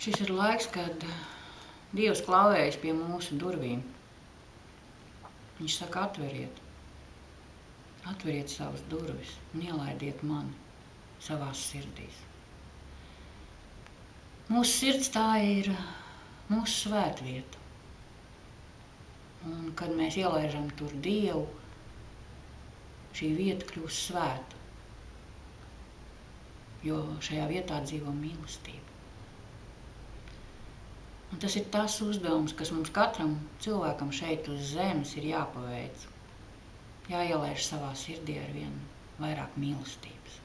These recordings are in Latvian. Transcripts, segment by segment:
Šis ir laiks, kad Dievs klauvējas pie mūsu durvīm. Viņš saka, atveriet. Atveriet savas durvis un ielaidiet mani savās sirdīs. Mūsu sirds tā ir mūsu svētvieta. Un kad mēs ielaižam tur Dievu, šī vieta kļūst svēta, jo šajā vietā dzīvo mīlestība. Un tas ir tas uzdevums, kas mums katram cilvēkam šeit uz zemes ir jāpaveic. Jāielaiž savā sirdī ar vien vairāk mīlestības.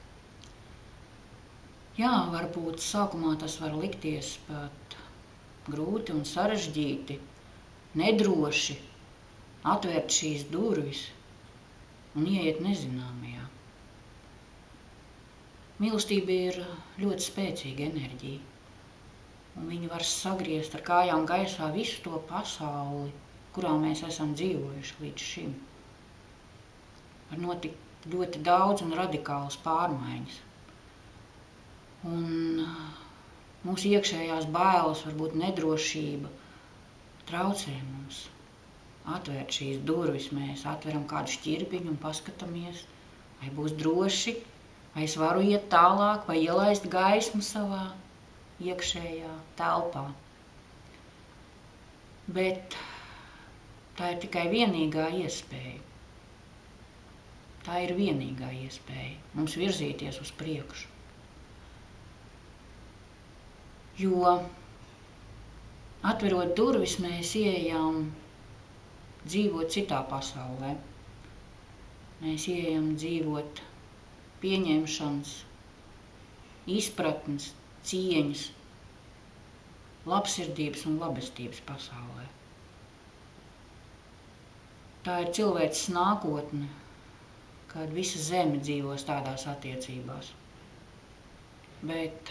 Jā, varbūt sākumā tas var likties pat grūti un sarežģīti, nedroši atvērt šīs durvis un ieiet nezināmajā. Mīlestība ir ļoti spēcīga enerģija, un viņa var sagriezt ar kājām gaisā visu to pasauli, kurā mēs esam dzīvojuši līdz šim. Var notikt ļoti daudz un radikālas pārmaiņas. Un mūsu iekšējās bailes, varbūt nedrošība, traucē mums atvērt šīs durvis. Mēs atveram kādu šķirbiņu un paskatāmies, vai būs droši, vai es varu iet tālāk, vai ielaist gaismu savā iekšējā telpā. Bet tā ir tikai vienīgā iespēja. Tā ir vienīgā iespēja mums virzīties uz priekšu. Jo atverot durvis, mēs ieejam dzīvot citā pasaulē. Mēs ieejam dzīvot pieņemšanas, izpratnes, cieņas, labsirdības un labestības pasaulē. Tā ir cilvēces nākotne, kad visa zeme dzīvos tādās attiecībās. Bet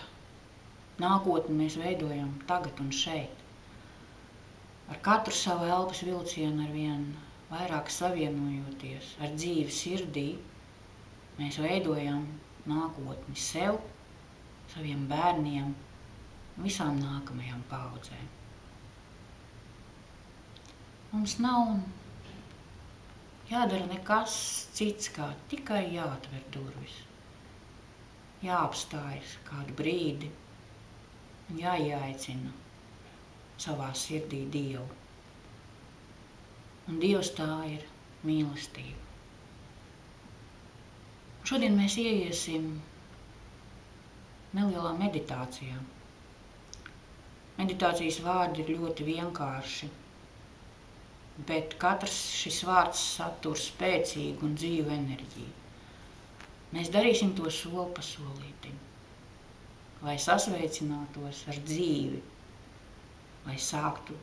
nākotni mēs veidojam tagad un šeit. Ar katru savu elpas vilcienu ar vien vairāk savienojoties ar dzīvi sirdī, mēs veidojam nākotni sev, saviem bērniem, visām nākamajām paaudzēm. Mums nav jādara nekas cits, kā tikai jāatver durvis. Jāapstājas kādu brīdi un jāieaicina savā sirdī Dievu. Un Dievs tā ir mīlestība. Šodien mēs ieiesim nelielā meditācijā. Meditācijas vārdi ir ļoti vienkārši, bet katrs šis vārds satur spēcīgu un dzīvu enerģiju. Mēs darīsim to soli pa solītim, lai sasveicinātos ar dzīvi, lai sāktu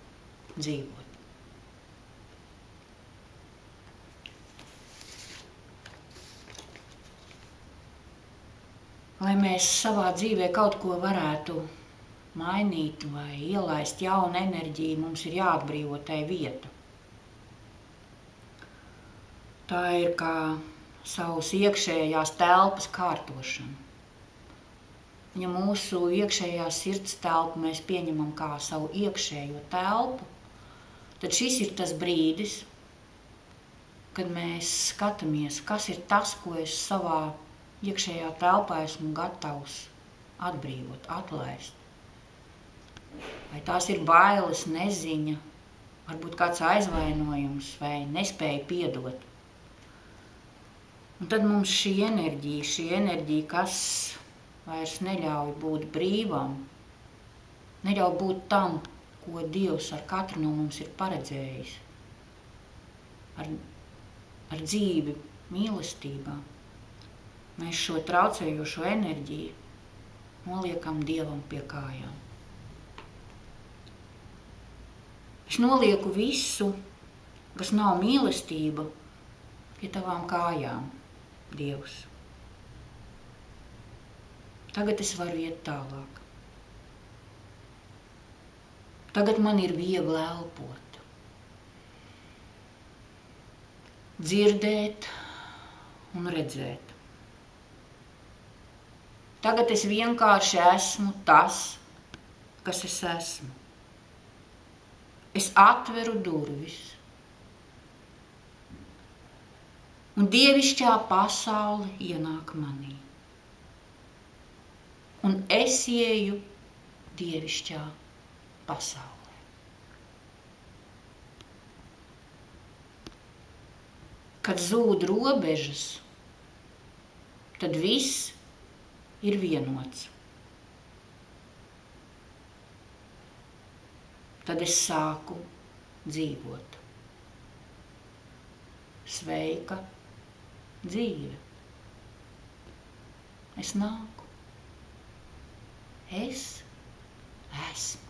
dzīvot. Lai mēs savā dzīvē kaut ko varētu mainīt vai ielaist jaunu enerģiju, mums ir jāatbrīvo tai vieta. Tā ir kā savas iekšējās telpas kārtošana. Ja mūsu iekšējā sirds telpu mēs pieņemam kā savu iekšējo telpu, tad šis ir tas brīdis, kad mēs skatāmies, kas ir tas, ko es savā iekšējā telpā esmu gatavs atbrīvot, atlaist. Vai tās ir bailes, neziņa, varbūt kāds aizvainojums vai nespēja piedot. Un tad mums šī enerģija, kas vairs neļauj būt brīvam, neļauj būt tam, ko Dievs ar katru no mums ir paredzējis. Ar dzīvi, mīlestībā. Mēs šo traucējošo enerģiju noliekam Dievam pie kājām. Es nolieku visu, kas nav mīlestība, pie tavām kājām, Dievs. Tagad es varu iet tālāk. Tagad man ir viegli elpot. Dzirdēt un redzēt. Tagad es vienkārši esmu tas, kas es esmu. Es atveru durvis. Un dievišķā pasaule ienāk manī. Un es ieju dievišķā pasaulē. Kad zūd robežas, tad viss ir vienots. Tad es sāku dzīvot. Sveika dzīve. Es nāku. Es esmu.